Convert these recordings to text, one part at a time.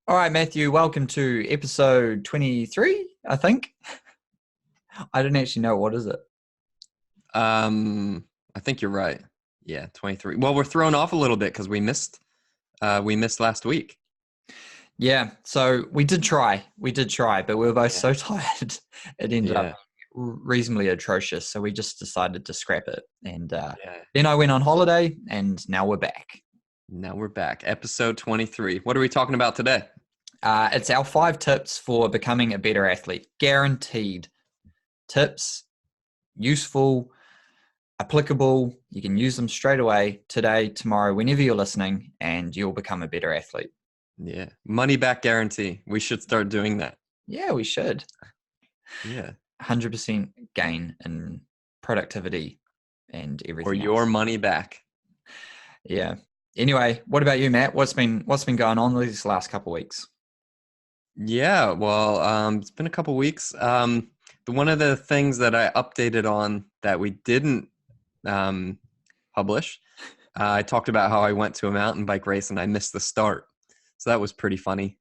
All right, Matthew, welcome to episode 23, I think. I don't actually know. What is it? I think you're right. Yeah, 23. Well, we're thrown off a little bit because we missed last week. Yeah, so we did try. We did try, but we were both Yeah. so tired. It ended up Yeah. reasonably atrocious. So we just decided to scrap it. And Yeah. then I went on holiday, and now we're back. Now we're back. Episode 23. What are we talking about today? It's our 5 tips for becoming a better athlete. Guaranteed tips, useful, applicable. You can use them straight away, today, tomorrow, whenever you're listening, and you'll become a better athlete. Yeah. Money back guarantee. We should start doing that. Yeah, we should. Yeah. 100% gain in productivity and Or everything your else. money back. Yeah. Anyway, what about you, Matt? What's been going on these last couple of weeks? Yeah. Well, it's been a couple weeks. One of the things that I updated on that we didn't um, publish, I talked about how I went to a mountain bike race and I missed the start. So that was pretty funny.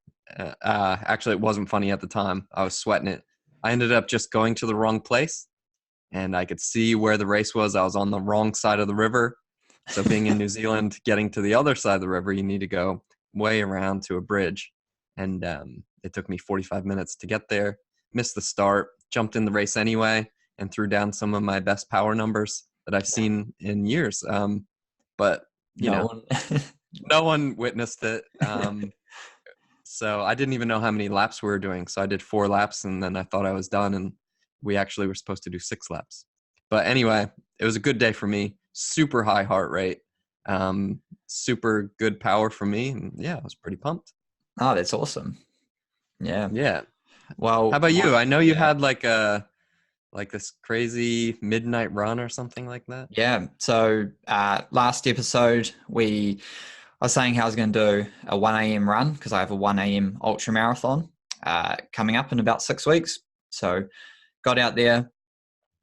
Actually, it wasn't funny at the time. I was sweating it. I ended up just going to the wrong place and I could see where the race was. I was on the wrong side of the river. So being in New Zealand, getting to the other side of the river, you need to go way around to a bridge. And it took me 45 minutes to get there. Missed the start, jumped in the race anyway, and threw down some of my best power numbers that I've seen in years. But, you No know, one. no one witnessed it. So I didn't even know how many laps we were doing. So I did 4 laps and then I thought I was done. And we actually were supposed to do 6 laps. But anyway, it was a good day for me. Super high heart rate, super good power for me. And yeah, I was pretty pumped. Oh, that's awesome. Yeah. Yeah. How Well, about you? I know you yeah. had like this crazy midnight run or something like that. Yeah. So last episode, I was saying how I was going to do a 1 a.m. run because I have a 1 a.m. ultra marathon coming up in about 6 weeks. So got out there,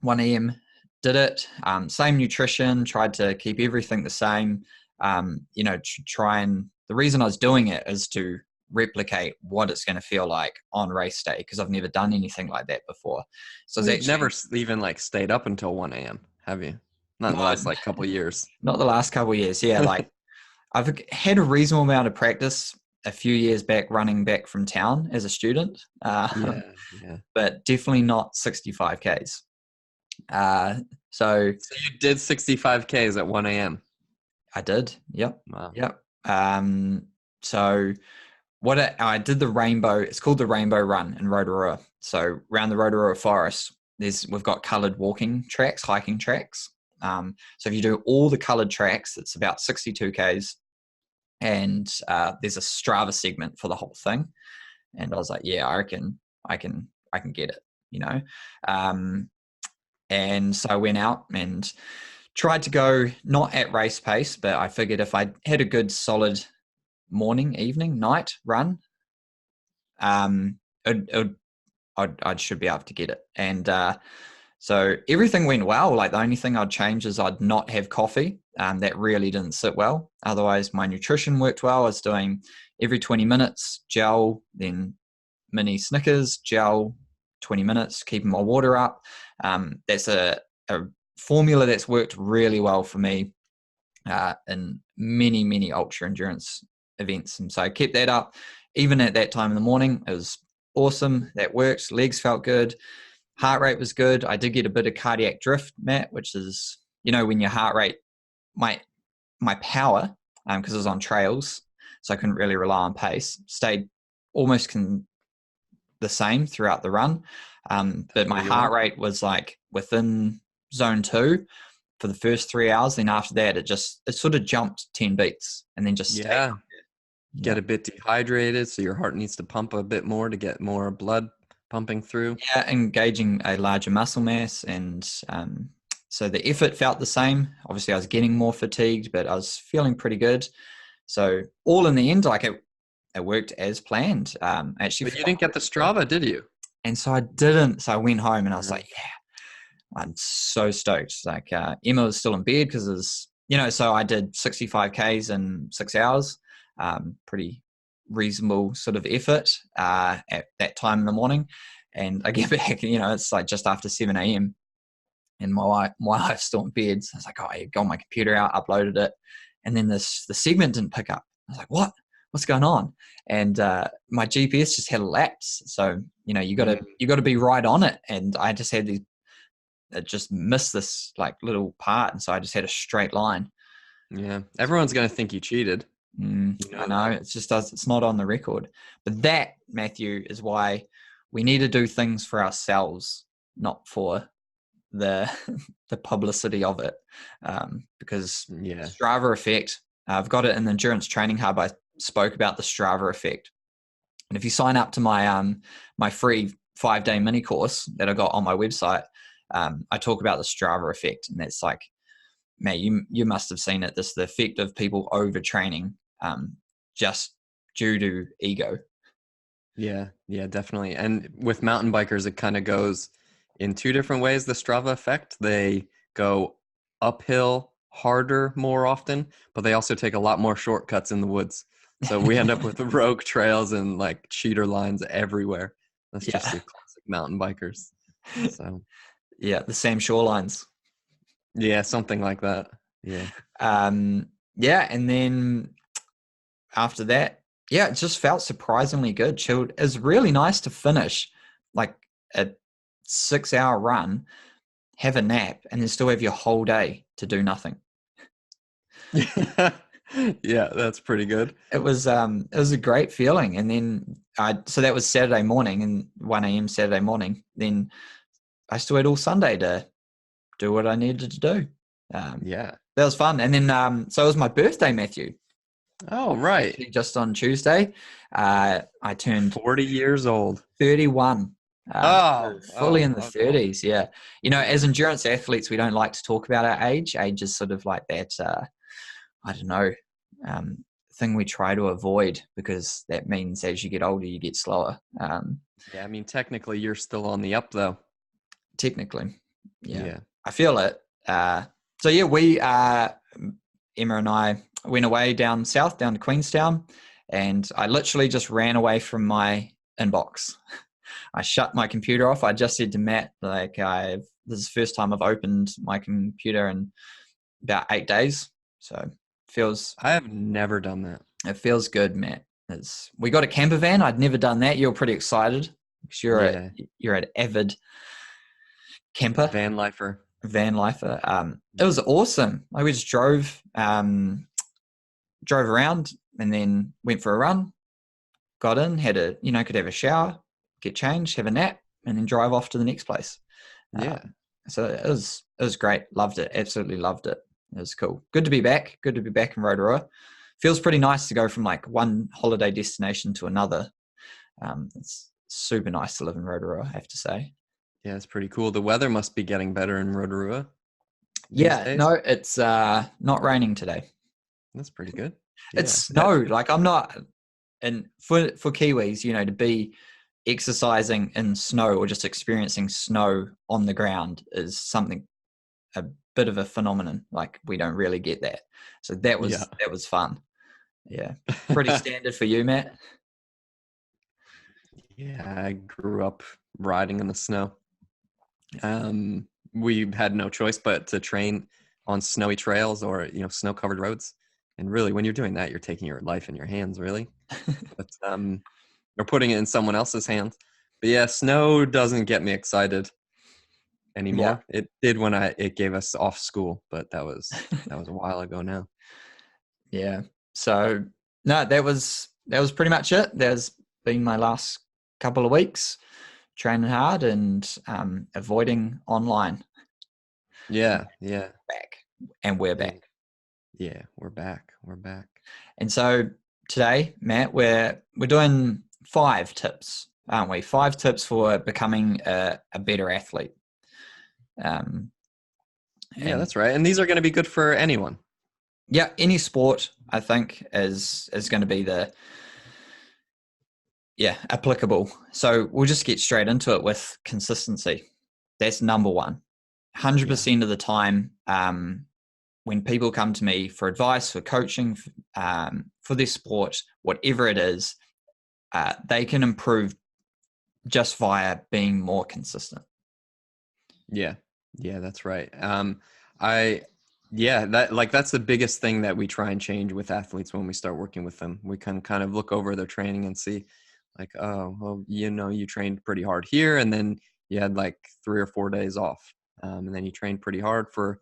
1 a.m., did it. Same nutrition, tried to keep everything the same. Try and the reason I was doing it is to replicate what it's going to feel like on race day because I've never done anything like that before. So it's You've never actually even like stayed up until 1 a.m., have you? Not in the no, last like couple of years. not the last couple of years. Yeah, like I've had a reasonable amount of practice a few years back running back from town as a student, Yeah, yeah. but definitely not 65 Ks. Uh, so So you did 65 Ks at 1 a.m. I did. Yep. Wow. Yep. So I did the rainbow, it's called the Rainbow Run in Rotorua. So around the Rotorua Forest, we've got coloured walking tracks, hiking tracks. So if you do all the coloured tracks, it's about 62 Ks. And there's a Strava segment for the whole thing. And I was like, yeah, I reckon I can get it, you know. And so I went out and tried to go not at race pace, but I figured if I had a good solid morning, evening, night run, um, I should be able to get it. And so everything went well. Like the only thing I'd change is I'd not have coffee. That really didn't sit well. Otherwise, my nutrition worked well. I was doing every 20 minutes gel, then mini Snickers, gel, 20 minutes, keeping my water up. That's a formula that's worked really well for me in many, many ultra endurance events. And so I kept that up. Even at that time in the morning, it was awesome. That worked. Legs felt good. Heart rate was good. I did get a bit of cardiac drift, Matt, which is, when your heart rate, my power, because it was on trails, so I couldn't really rely on pace, stayed almost the same throughout the run. But my heart rate was like within zone 2 for the first 3 hours. Then after that, it sort of jumped 10 beats and then just stayed. Yeah. Yeah. Get a bit dehydrated, so your heart needs to pump a bit more to get more blood pumping through. Yeah, engaging a larger muscle mass. And so the effort felt the same. Obviously, I was getting more fatigued, but I was feeling pretty good. So all in the end, like it worked as planned. Actually, But you didn't get the Strava, did you? and so I didn't. So I went home and I was Yeah. like, yeah, I'm so stoked. Like Emma was still in bed because it was, so I did 65 Ks in 6 hours. Pretty reasonable sort of effort at that time in the morning. And I get back, it's like just after 7 a.m. and my wife's still in bed. So I was like, oh, I got my computer out, uploaded it. And then the segment didn't pick up. I was like, what's going on? And my GPS just had a lapse. So, you got to be right on it. And I just had just missed this like little part. And so I just had a straight line. Yeah. Everyone's going to think you cheated. I know. It's not on the record. But that, Matthew, is why we need to do things for ourselves, not for the publicity of it, because Strava effect, I've got it in the Endurance Training Hub. I spoke about the Strava effect, and if you sign up to my my free 5-day mini course that I got on my website, I talk about the Strava effect, and that's like, man, you must have seen it. This is the effect of people overtraining just due to ego. Yeah, definitely. And with mountain bikers, it kind of goes in two different ways. The Strava effect, they go uphill harder more often, but they also take a lot more shortcuts in the woods. So we end up with rogue trails and like cheater lines everywhere. That's just the classic mountain bikers. So yeah, the Sam Shorelines. Yeah, something like that. Yeah. And then after that, it just felt surprisingly good. Chilled. It was really nice to finish like a 6-hour run, have a nap, and then still have your whole day to do nothing. Yeah, that's pretty good. It was a great feeling. And then so that was Saturday morning, and 1 a.m. Saturday morning. Then I still had all Sunday to do what I needed to do. That was fun. And then so it was my birthday, Matthew. Oh, right. Actually, just on Tuesday, I turned 40 years old. 31. Fully in the 30s. Cool. Yeah. As endurance athletes, we don't like to talk about our age. Age is sort of like that, I don't know, thing we try to avoid, because that means as you get older, you get slower. I mean, technically, you're still on the up, though. Technically. Yeah. I feel it. So, yeah, we, Emma and I went away down south, down to Queenstown, and I literally just ran away from my inbox. I shut my computer off. I just said to Matt, like, this is the first time I've opened my computer in about 8 days. So I have never done that. It feels good, Matt. We got a camper van. I'd never done that. You're pretty excited because you're an avid camper. Van lifer. It was awesome. We just drove around and then went for a run, got in, could have a shower, get changed, have a nap, and then drive off to the next place. So it was great. Loved it. Absolutely loved it. It was cool. Good to be back. Good to be back in Rotorua. Feels pretty nice to go from like one holiday destination to another. It's super nice to live in Rotorua, I have to say. Yeah, it's pretty cool. The weather must be getting better in Rotorua. No, it's not raining today. That's pretty good. It's snow. Like I'm not, and for Kiwis, to be exercising in snow or just experiencing snow on the ground is a bit of a phenomenon. Like we don't really get that. So that was fun. Yeah. Pretty standard for you, Matt? Yeah, I grew up riding in the snow. We had no choice but to train on snowy trails or, snow-covered roads. And really, when you're doing that, you're taking your life in your hands, really. But or putting it in someone else's hands. But yeah, snow doesn't get me excited anymore. It did when it gave us off school, but that was a while ago now. Yeah. So no, that was pretty much it. There's been my last couple of weeks training hard and avoiding online. Yeah. Back. And we're back. Yeah, we're back. And so today, Matt, we're doing 5 tips, aren't we? 5 tips for becoming a better athlete. Yeah, that's right. And these are going to be good for anyone. Yeah, any sport, I think, is going to be applicable. So we'll just get straight into it with consistency. That's number 1. 100% of the time, when people come to me for advice, for coaching, for their sport, whatever it is, they can improve just via being more consistent. Yeah. Yeah, that's right. I yeah, that's the biggest thing that we try and change with athletes when we start working with them. We can kind of look over their training and see like, oh, well, you trained pretty hard here and then you had like 3 or 4 days off. And then you trained pretty hard for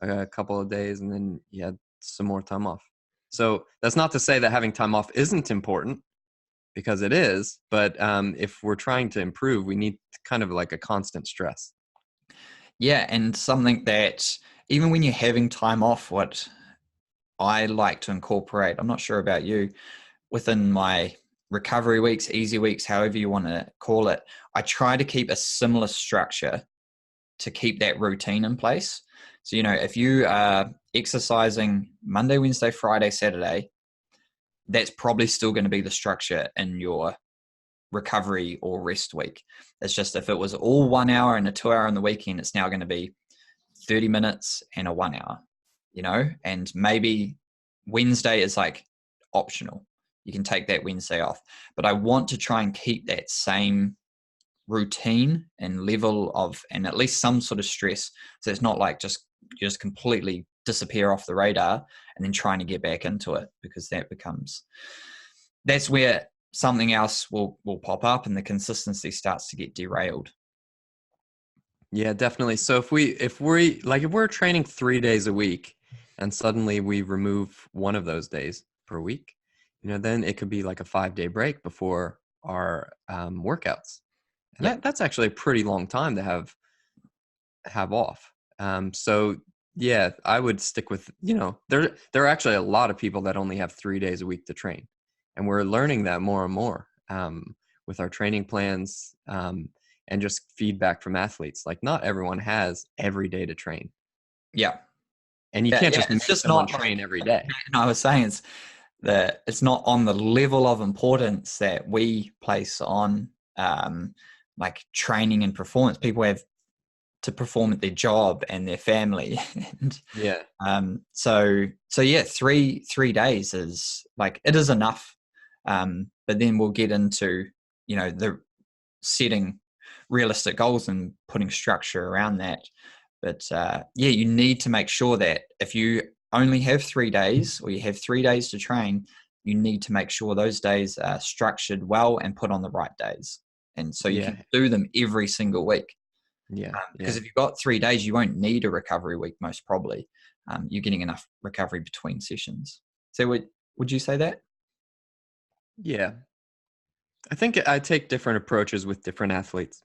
a couple of days and then you had some more time off. So that's not to say that having time off isn't important because it is, but if we're trying to improve, we need kind of like a constant stress. Yeah, and something that even when you're having time off, what I like to incorporate, I'm not sure about you, within my recovery weeks, easy weeks, however you want to call it, I try to keep a similar structure to keep that routine in place. So, if you are exercising Monday, Wednesday, Friday, Saturday, that's probably still going to be the structure in your recovery or rest week. It's just if it was all 1 hour and a 2 hour on the weekend, it's now going to be 30 minutes and a 1 hour, and maybe Wednesday is like optional. You can take that Wednesday off. But I want to try and keep that same routine and level of, and at least some sort of stress. So it's not like you just completely disappear off the radar and then trying to get back into it, because that's where something else will pop up and the consistency starts to get derailed. Yeah, definitely. So if we're training 3 days a week and suddenly we remove one of those days per week, then it could be like a 5 day break before our workouts. And Yeah. that's actually a pretty long time to have off. So yeah, I would stick with, there are actually a lot of people that only have 3 days a week to train. And we're learning that more and more with our training plans and just feedback from athletes. Like not everyone has every day to train. Yeah. And you Yeah. can't Yeah. just It's make just someone not train like, every day. I was saying, it's not on the level of importance that we place on like training and performance. People have to perform at their job and their family. And Yeah. so yeah, three days is like, it is enough. But then we'll get into, the setting realistic goals and putting structure around that. But yeah, you need to make sure that if you only have 3 days or you have 3 days to train, you need to make sure those days are structured well and put on the right days. And so you Yeah. can do them every single week. Yeah. Because Yeah. if you've got 3 days, you won't need a recovery week, most probably. You're getting enough recovery between sessions. So would you say that? Yeah. I think I take different approaches with different athletes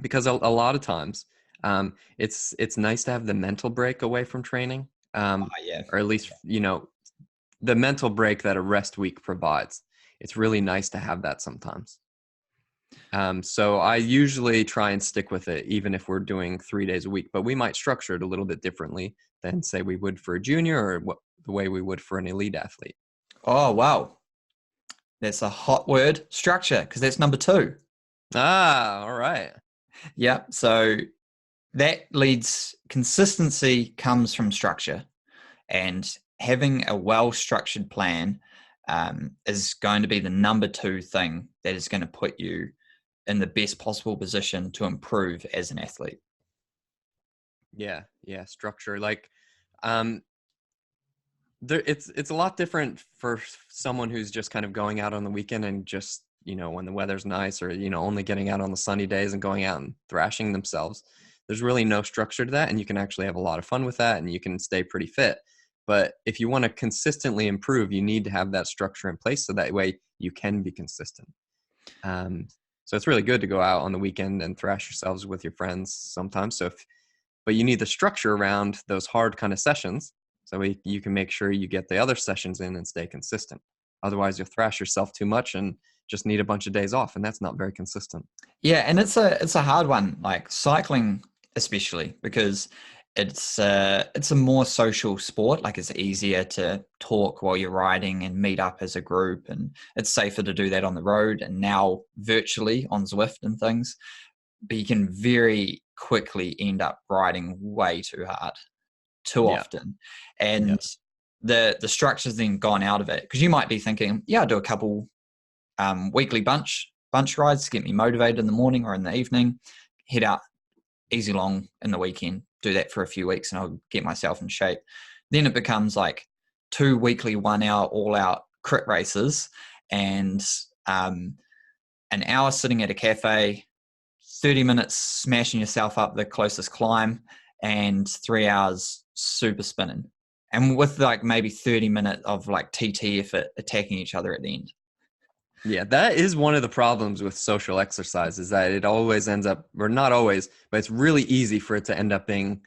because a lot of times it's nice to have the mental break away from training, Yeah. or at least the mental break that a rest week provides. It's really nice to have that sometimes. So I usually try and stick with it even if we're doing 3 days a week, but we might structure it a little bit differently than say we would for a junior or the way we would for an elite athlete. Oh, wow. That's a hot word, structure, because that's number 2. Ah, all right. Yeah. So that leads, consistency comes from structure, and having a well-structured plan is going to be the number 2 thing that is going to put you in the best possible position to improve as an athlete. Yeah, yeah, structure. Like, um, it's a lot different for someone who's just kind of going out on the weekend and just when the weather's nice, or only getting out on the sunny days and going out and thrashing themselves. There's really no structure to that, and you can actually have a lot of fun with that, and you can stay pretty fit. But if you want to consistently improve, you need to have that structure in place so that way you can be consistent. So it's really good to go out on the weekend and thrash yourselves with your friends sometimes. But you need the structure around those hard kind of sessions so you can make sure you get the other sessions in and stay consistent. Otherwise, you'll thrash yourself too much and just need a bunch of days off, and that's not very consistent. Yeah, and it's a hard one, like cycling especially, because it's a more social sport. Like, it's easier to talk while you're riding and meet up as a group, and it's safer to do that on the road and now virtually on Zwift and things. But you can very quickly end up riding way too hard, too Yeah. often, Yeah. and the structure's then gone out of it, because you might be thinking, yeah, I'll do a couple weekly bunch rides to get me motivated in the morning or in the evening. Head out easy long in the weekend. Do that for a few weeks, and I'll get myself in shape. Then it becomes like 2 weekly 1 hour all out crit races, and an hour sitting at a cafe, 30 minutes smashing yourself up the closest climb, and 3 hours super spinning. And with like maybe 30 minutes of like TT effort attacking each other at the end. Yeah, that is one of the problems with social exercise is that it always ends up, or not always, but it's really easy for it to end up being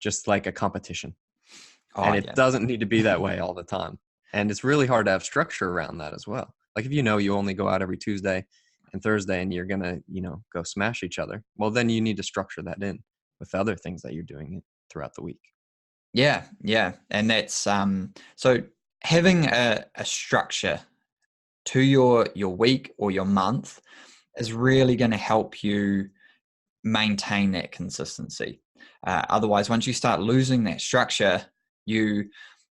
just like a competition. Oh And it yeah. doesn't need to be that way all the time. And it's really hard to have structure around that as well. Like if you know you only go out every Tuesday and Thursday and you're going to, go smash each other, well, then you need to structure that in with the other things that you're doing throughout the week. Yeah, yeah. And that's so having a structure to your week or your month is really going to help you maintain that consistency. Otherwise, once you start losing that structure, you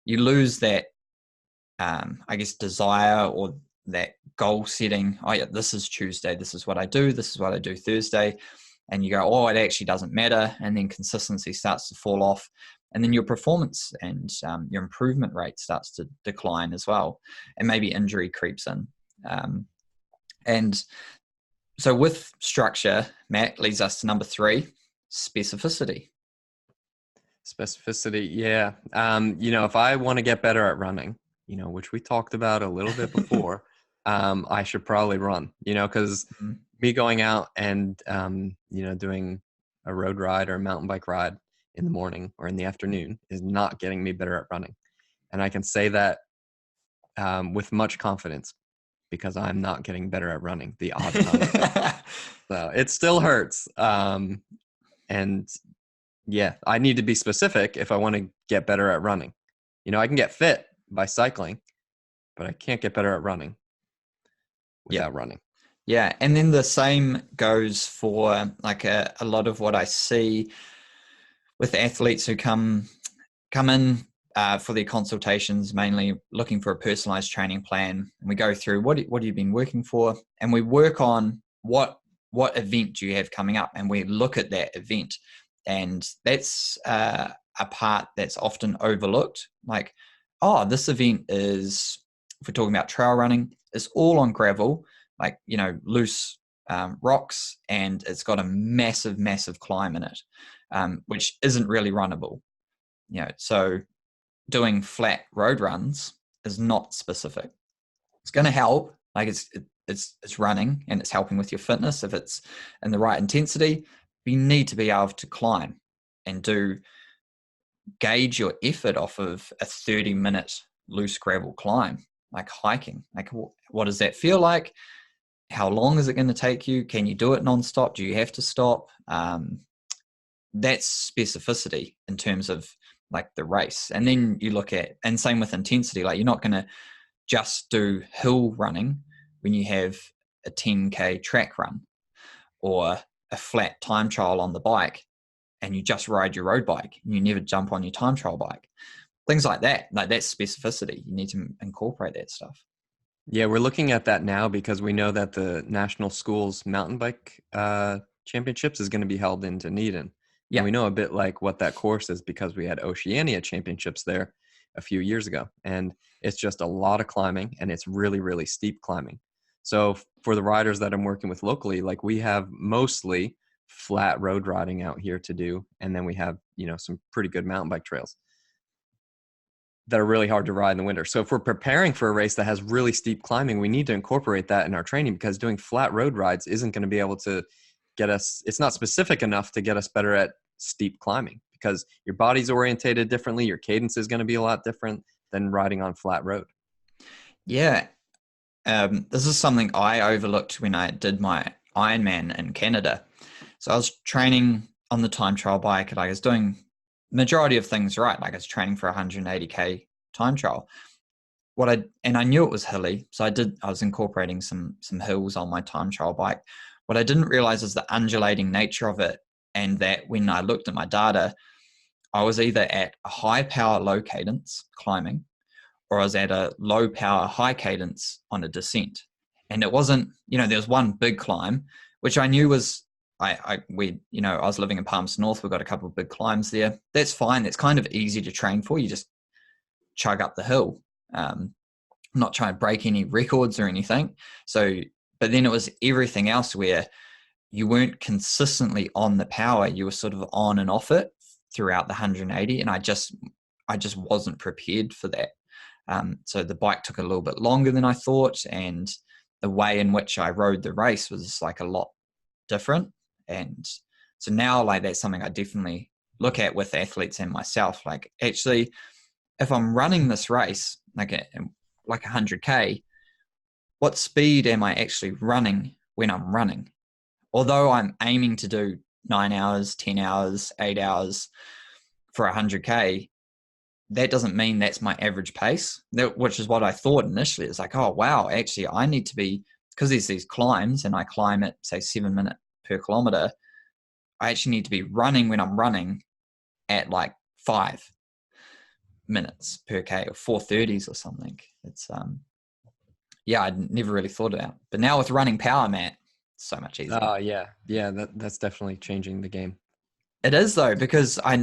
lose that I guess desire or that goal setting. Oh yeah, this is Tuesday. This is what I do. This is what I do Thursday. And you go, oh, it actually doesn't matter. And then consistency starts to fall off. And then your performance and your improvement rate starts to decline as well. And maybe injury creeps in. And so with structure, Matt, leads us to number 3, specificity. Specificity, yeah. If I want to get better at running, which we talked about a little bit before, I should probably run, because me going out and, doing a road ride or a mountain bike ride in the morning or in the afternoon is not getting me better at running. And I can say that with much confidence because I'm not getting better at running the odd time. So it still hurts. And yeah, I need to be specific if I want to get better at running. I can get fit by cycling, but I can't get better at running without running. Yeah, and then the same goes for like a lot of what I see with athletes who come in for their consultations, mainly looking for a personalized training plan. And we go through what have you been working for, and we work on what event do you have coming up, and we look at that event, and that's a part that's often overlooked. Like, oh, this event is, if we're talking about trail running, is all on gravel, like loose rocks, and it's got a massive climb in it, which isn't really runnable. So doing flat road runs is not specific. It's going to help, like it's running and it's helping with your fitness if it's in the right intensity. But you need to be able to climb and gauge your effort off of a 30-minute loose gravel climb, like hiking. Like, what does that feel like? How long is it going to take you? Can you do it nonstop? Do you have to stop? That's specificity in terms of like the race. And then you look at, and same with intensity, like you're not going to just do hill running when you have a 10K track run or a flat time trial on the bike and you just ride your road bike and you never jump on your time trial bike. Things like that's specificity. You need to incorporate that stuff. Yeah, we're looking at that now because we know that the National Schools Mountain Bike Championships is going to be held in Dunedin. Yeah. And we know a bit like what that course is because we had Oceania Championships there a few years ago. And it's just a lot of climbing and it's really, really steep climbing. So for the riders that I'm working with locally, like we have mostly flat road riding out here to do. And then we have, some pretty good mountain bike trails that are really hard to ride in the winter. So if we're preparing for a race that has really steep climbing, we need to incorporate that in our training because doing flat road rides isn't going to be able to get us, it's not specific enough to get us better at steep climbing because your body's orientated differently. Your cadence is going to be a lot different than riding on flat road. Yeah. This is something I overlooked when I did my Ironman in Canada. So I was training on the time trial bike and I was doing majority of things right. Like I was training for 180K time trial. And I knew it was hilly. So I was incorporating some hills on my time trial bike. What I didn't realize is the undulating nature of it. And that when I looked at my data, I was either at a high power, low cadence climbing, or I was at a low power, high cadence on a descent. And it wasn't, there was one big climb, which I knew was, I was living in Palms North. We've got a couple of big climbs there. That's fine. That's kind of easy to train for. You just chug up the hill. Not trying to break any records or anything. So, but then it was everything else where you weren't consistently on the power. You were sort of on and off it throughout the 180. And I just wasn't prepared for that. So the bike took a little bit longer than I thought. And the way in which I rode the race was like a lot different. And so now, like, that's something I definitely look at with athletes and myself. Like, actually, if I'm running this race, like 100K, what speed am I actually running when I'm running? Although I'm aiming to do 9 hours, 10 hours, 8 hours for 100K, that doesn't mean that's my average pace, which is what I thought initially. It's like, oh, wow, actually, I need to be, because there's these climbs and I climb at, say, 7 minutes per kilometer, I actually need to be running when I'm running at like 5 minutes per K or 4:30s or something. It's, yeah, I'd never really thought of that. But now with running power, Matt, it's so much easier. Oh yeah. Yeah. That's definitely changing the game. It is though, because I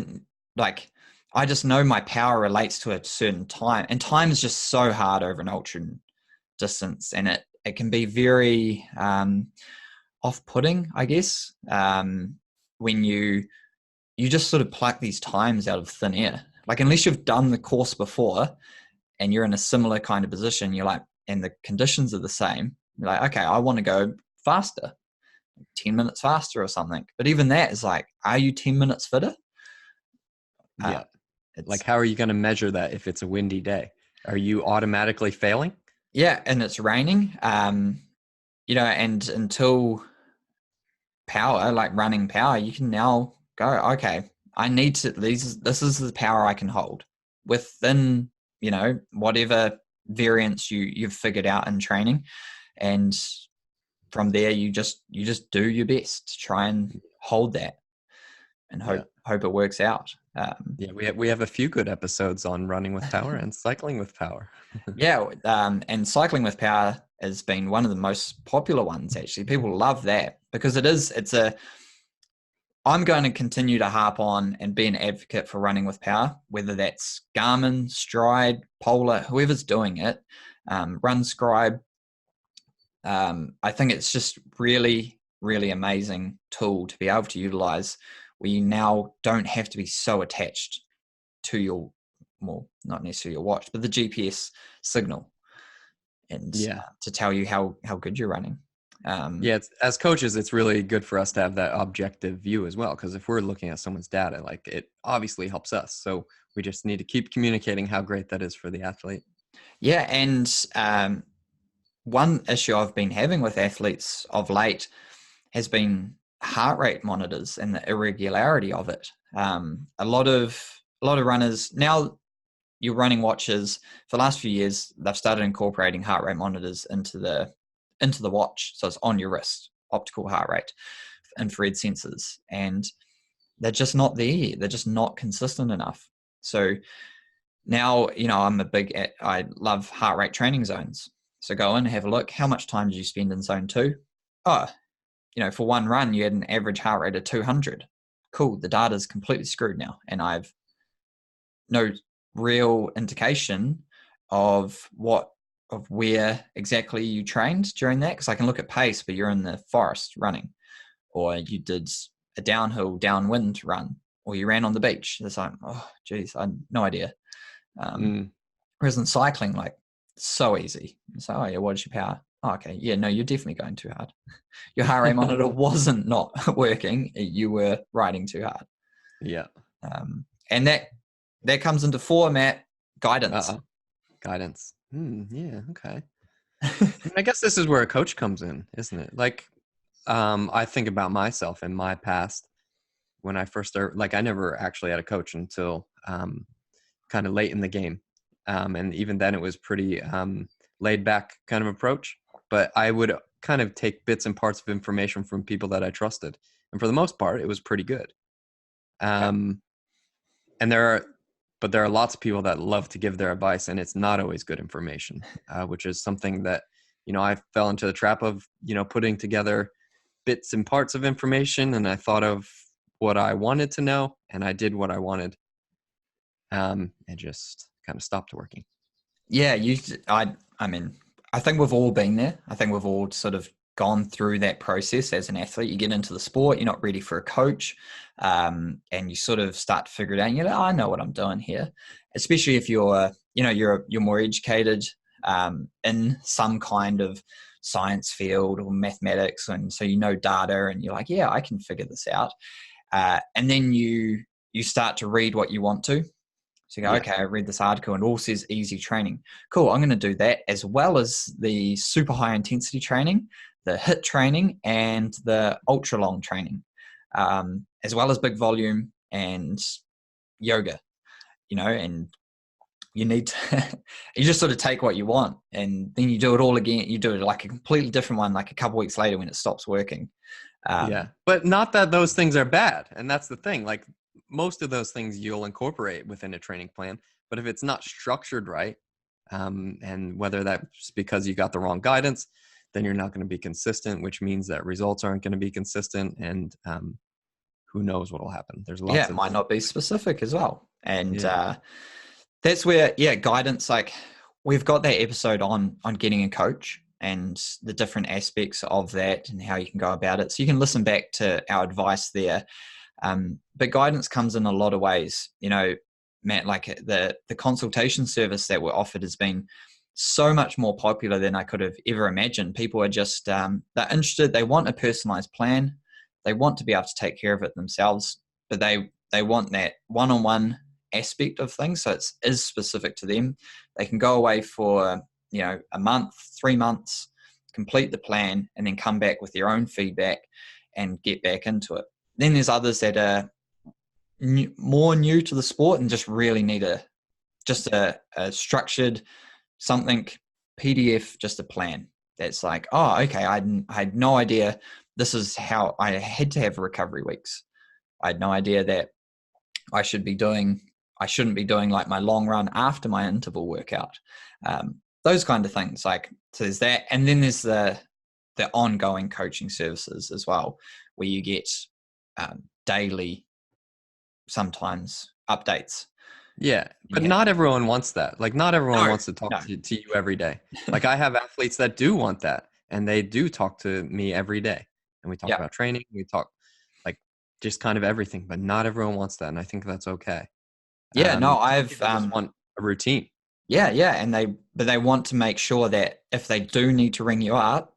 just know my power relates to a certain time, and time is just so hard over an ultra distance, and it can be very off-putting, I guess, when you just sort of pluck these times out of thin air. Like, unless you've done the course before and you're in a similar kind of position, you're like, and the conditions are the same, you're like, okay, I want to go faster, 10 minutes faster or something. But even that is like, are you 10 minutes fitter? Yeah. Like, It's, how are you going to measure that if it's a windy day? Are you automatically failing? yeah, and it's raining, and until power, like running power, you can now go, okay, I need to, this is the power I can hold within, whatever variance you've figured out in training. And from there, you just do your best to try and hold that and Yeah. hope it works out. Yeah. We have a few good episodes on running with power and cycling with power. Yeah, and cycling with power has been one of the most popular ones. Actually, people love that because I'm going to continue to harp on and be an advocate for running with power, whether that's Garmin, Stride, Polar, whoever's doing it, Run Scribe. I think it's just really, really amazing tool to be able to utilize. We now don't have to be so attached to your, well, not necessarily your watch, but the GPS signal, and Yeah. to tell you how good you're running. Yeah. As coaches, it's really good for us to have that objective view as well. Because if we're looking at someone's data, like, it obviously helps us. So we just need to keep communicating how great that is for the athlete. Yeah, and one issue I've been having with athletes of late has been heart rate monitors and the irregularity of it. A lot of runners now, your running watches for the last few years, they've started incorporating heart rate monitors into the watch, so it's on your wrist, optical heart rate, infrared sensors, and they're just not there. They're just not consistent enough. So now, I love heart rate training zones. So go in, have a look. How much time did you spend in zone 2? Oh, for one run, you had an average heart rate of 200. Cool. The data's completely screwed now. And I've no real indication of where exactly you trained during that. Because I can look at pace, but you're in the forest running, or you did a downhill, downwind run, or you ran on the beach. It's like, oh, geez, I had no idea. Whereas in cycling, like, so easy. So, oh yeah, what is your power? Oh, okay, yeah, no, you're definitely going too hard. Your heart rate monitor wasn't not working. You were riding too hard. Yeah. And that comes into format guidance. Guidance. Yeah. Okay. I guess this is where a coach comes in, isn't it? Like, I think about myself in my past when I first started. Like, I never actually had a coach until kind of late in the game, and even then, it was pretty laid back kind of approach. But I would kind of take bits and parts of information from people that I trusted, and for the most part, it was pretty good. And but there are lots of people that love to give their advice, and it's not always good information, which is something that I fell into the trap of, putting together bits and parts of information, and I thought of what I wanted to know, and I did what I wanted. It just kind of stopped working. Yeah, I mean, I think we've all been there. I think we've all sort of gone through that process as an athlete. You get into the sport, you're not ready for a coach, and you sort of start to figure it out. And you're like, I know what I'm doing here. Especially if you're more educated in some kind of science field or mathematics, and so data, and you're like, yeah, I can figure this out. And then you start to read what you want to. So you go, okay, I read this article and it all says easy training. Cool, I'm going to do that, as well as the super high intensity training, the HIIT training, and the ultra long training, as well as big volume and yoga, and you need to, you just sort of take what you want and then you do it all again. You do it like a completely different one, like a couple of weeks later when it stops working. But not that those things are bad. And that's the thing. Like, most of those things you'll incorporate within a training plan, but if it's not structured right, and whether that's because you got the wrong guidance, then you're not going to be consistent, which means that results aren't going to be consistent, and who knows what will happen. There's lots it might not be specific as well. And that's where, guidance, like we've got that episode on getting a coach and the different aspects of that and how you can go about it. So you can listen back to our advice there. But guidance comes in a lot of ways. Matt, like the consultation service that we're offered has been so much more popular than I could have ever imagined. People are just, they're interested. They want a personalized plan. They want to be able to take care of it themselves, but they want that one-on-one aspect of things. So it is specific to them. They can go away for, a month, 3 months, complete the plan, and then come back with their own feedback and get back into it. Then there's others that are more new to the sport and just really need a structured something, PDF, just a plan. That's like, oh, okay, I had no idea this is how I had to have recovery weeks. I had no idea that I shouldn't be doing like my long run after my interval workout. Those kind of things. Like, so there's that. And then there's the ongoing coaching services as well, where you get daily, sometimes updates. Yeah, but not everyone wants that. Like, not everyone wants to talk to you every day. Like, I have athletes that do want that, and they do talk to me every day. And we talk about training. We talk like just kind of everything, but not everyone wants that. And I think that's okay. Yeah, no, I just want a routine. Yeah. And they want to make sure that if they do need to ring you up,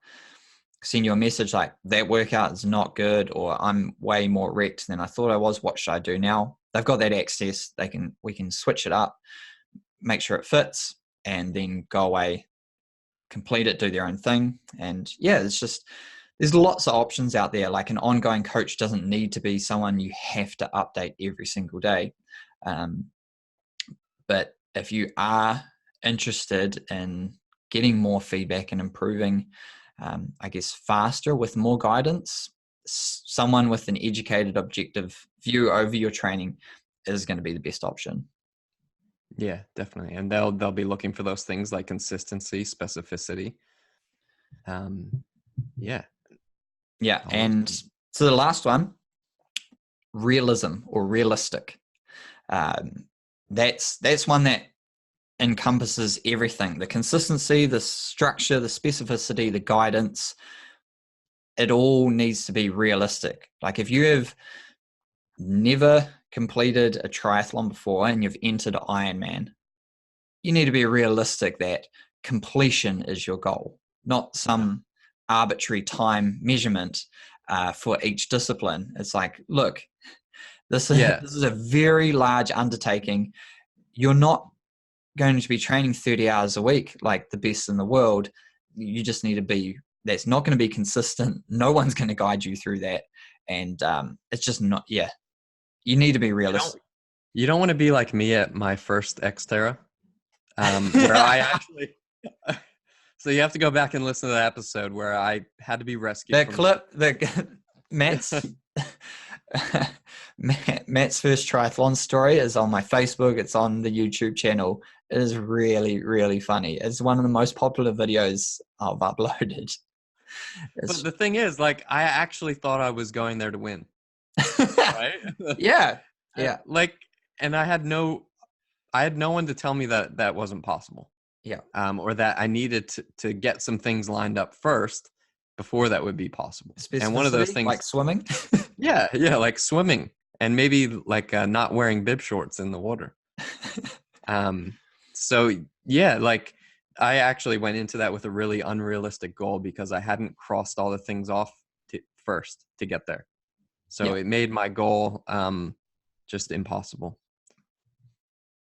send you a message like, that workout is not good, or I'm way more wrecked than I thought I was. What should I do now? They've got that access. We can switch it up, make sure it fits, and then go away, complete it, do their own thing. And there's lots of options out there. Like, an ongoing coach doesn't need to be someone you have to update every single day. But if you are interested in getting more feedback and improving, I guess, faster with more guidance, someone with an educated, objective view over your training is going to be the best option. Yeah, definitely. And they'll be looking for those things like consistency, specificity. Yeah. And so the last one, realism or realistic. That's one that encompasses everything: the consistency, the structure, the specificity, the guidance. It all needs to be realistic. Like, if you have never completed a triathlon before and you've entered Ironman, you need to be realistic that completion is your goal, not some arbitrary time measurement for each discipline. It's like, look, this is a very large undertaking. You're not going to be training 30 hours a week like the best in the world. You just need to be, that's not going to be consistent. No one's going to guide you through that. And it's just not, you need to be realistic. You don't want to be like me at my first Xterra, where I actually, so you have to go back and listen to the episode where I had to be rescued. Matt's first triathlon story is on my Facebook. It's on the YouTube channel. It is really, really funny. It's one of the most popular videos I've uploaded. But It's the thing is, like, I actually thought I was going there to win, right? yeah, yeah, Like, and I had no one to tell me that that wasn't possible, yeah. or that I needed to get some things lined up first before that would be possible. And one of those Specificity, like things, swimming. yeah, yeah, like swimming and maybe like not wearing bib shorts in the water. Um, so yeah, like I actually went into that with a really unrealistic goal because I hadn't crossed all the things off first to get there. So Yeah, it made my goal just impossible.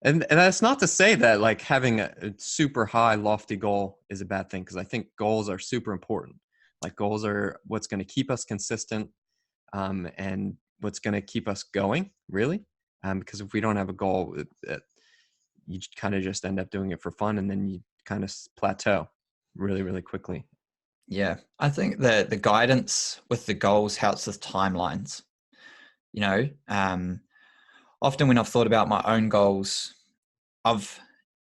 And that's not to say that like having a super high lofty goal is a bad thing, because I think goals are super important. Like goals are what's going to keep us consistent, and what's going to keep us going, really. Because if we don't have a goal, you kind of just end up doing it for fun, and then you kind of plateau really, really quickly. yeah. I think the guidance with the goals helps with timelines. You know, often when I've thought about my own goals, I've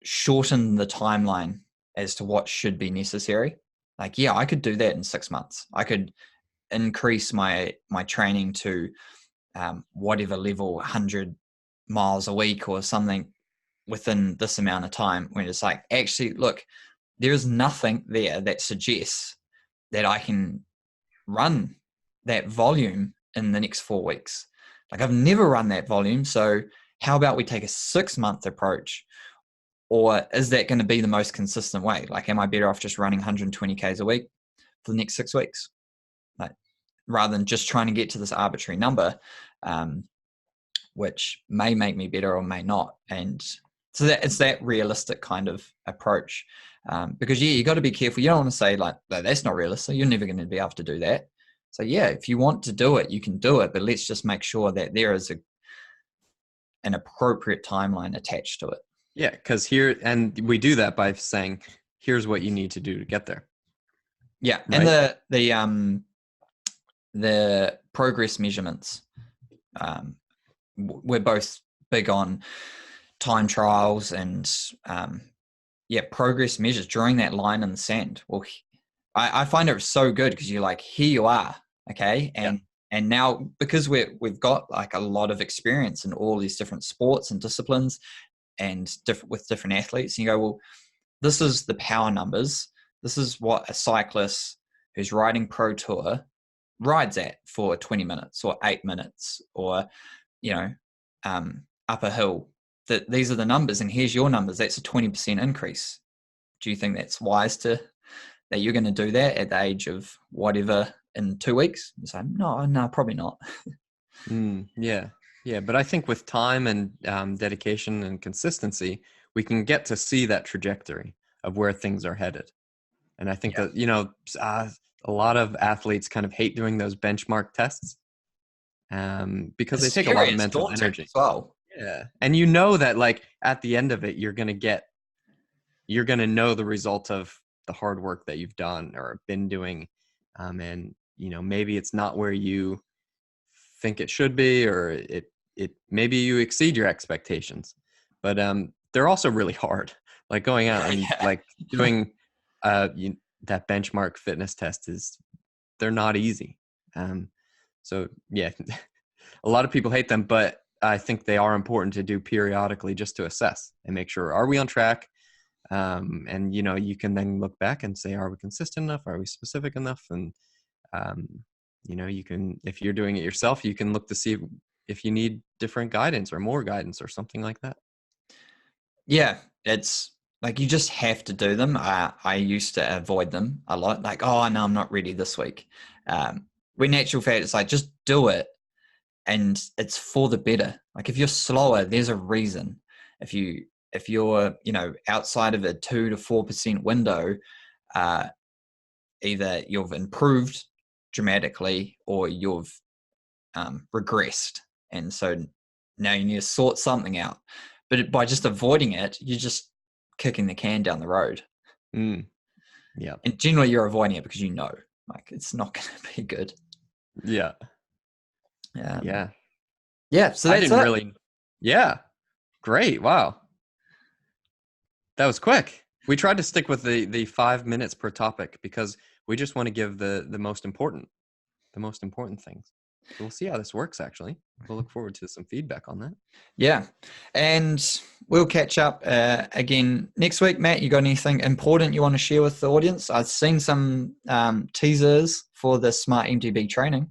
shortened the timeline as to what should be necessary. Like, yeah, I could do that in 6 months. I could increase my training to whatever level, 100 miles a week or something within this amount of time. When it's like, actually, look, there is nothing there that suggests that I can run that volume in the next 4 weeks. Like, I've never run that volume. So how about we take a 6 month approach? Or is that going to be the most consistent way? Like, am I better off just running 120 Ks a week for the next 6 weeks? Like, rather than just trying to get to this arbitrary number, um, which may make me better or may not. And so that it's that realistic kind of approach. Because yeah, you got to be careful. You don't want to say like, no, that's not realistic. You're never going to be able to do that. So yeah, if you want to do it, you can do it, but let's just make sure that there is an appropriate timeline attached to it. Yeah, because here, and we do that by saying, here's what you need to do to get there, Yeah, and right? the progress measurements. Um, we're both big on time trials and yeah, progress measures, drawing that line in the sand. Well, I find it so good because you're like, here you are, okay, Yeah. and now because we've got like a lot of experience in all these different sports and disciplines and with different athletes, and you go, well, this is the power numbers. This is what a cyclist who's riding pro tour rides at for 20 minutes or 8 minutes or you know up a hill. That these are the numbers, and here's your numbers. That's a 20% increase. Do you think that's wise that you're going to do that at the age of whatever in 2 weeks? You say, no, probably not. Yeah, yeah. But I think with time and dedication and consistency, we can get to see that trajectory of where things are headed. And I think Yeah, that, a lot of athletes kind of hate doing those benchmark tests, because it's they take a lot scary. of It's mental daunting energy. as well. Yeah. And you know that like at the end of it, you're going to know the result of the hard work that you've done or been doing. And, maybe it's not where you think it should be, or it maybe you exceed your expectations, but they're also really hard. Like going out and Yeah, like doing that benchmark fitness test they're not easy. um so yeah, a lot of people hate them, but I think they are important to do periodically just to assess and make sure, are we on track? And you can then look back and say, are we consistent enough, are we specific enough? And um, you can, if you're doing it yourself, you can look to see if you need different guidance or more guidance or something like that. yeah. It's like you just have to do them. I used to avoid them a lot. Like, oh no, I'm not ready this week. When actual fact, it's like just do it, and it's for the better. Like if you're slower, there's a reason. If you're outside of a 2 to 4% window, uh, either you've improved dramatically or you've regressed, and so now you need to sort something out. But by just avoiding it, you're just kicking the can down the road, Mm, yeah. and generally you're avoiding it because like it's not going to be good. Yeah. Um, Yeah. yeah, so I that's didn't it. really. Yeah. Great. Wow. That was quick. We tried to stick with the 5 minutes per topic because we just want to give the most important things. So we'll see how this works. Actually, we'll look forward to some feedback on that. Yeah. And we'll catch up again next week. Matt, you got anything important you want to share with the audience? I've seen some teasers for the Smart MTB training.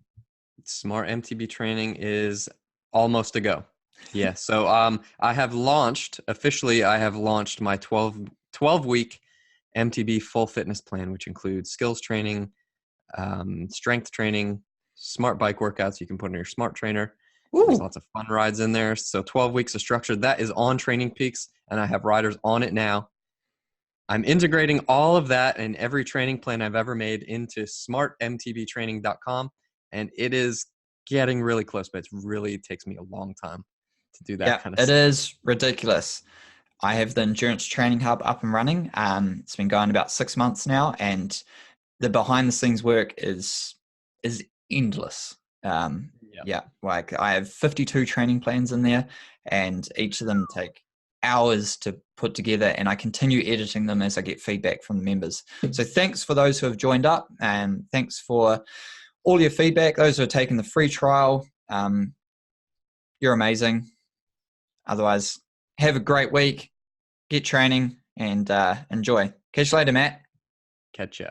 Smart MTB training is almost a go. Yeah. So I have launched my 12-week MTB full fitness plan, which includes skills training, strength training, smart bike workouts you can put in your smart trainer. There's Ooh. lots of fun rides in there. So 12 weeks of structure. That is on Training Peaks, and I have riders on it now. I'm integrating all of that and every training plan I've ever made into smartmtbtraining.com, and it is getting really close, but it takes me a long time to do that Yeah, kind of it stuff. is ridiculous. I have the Endurance Training Hub up and running. It's been going about 6 months now, and the behind the scenes work is endless. Yeah. Yeah, like I have 52 training plans in there, and each of them take hours to put together, and I continue editing them as I get feedback from the members. So thanks for those who have joined up, and thanks for all your feedback. Those who are taking the free trial, you're amazing. Otherwise, have a great week, get training, and enjoy. Catch you later, Matt. Catch ya.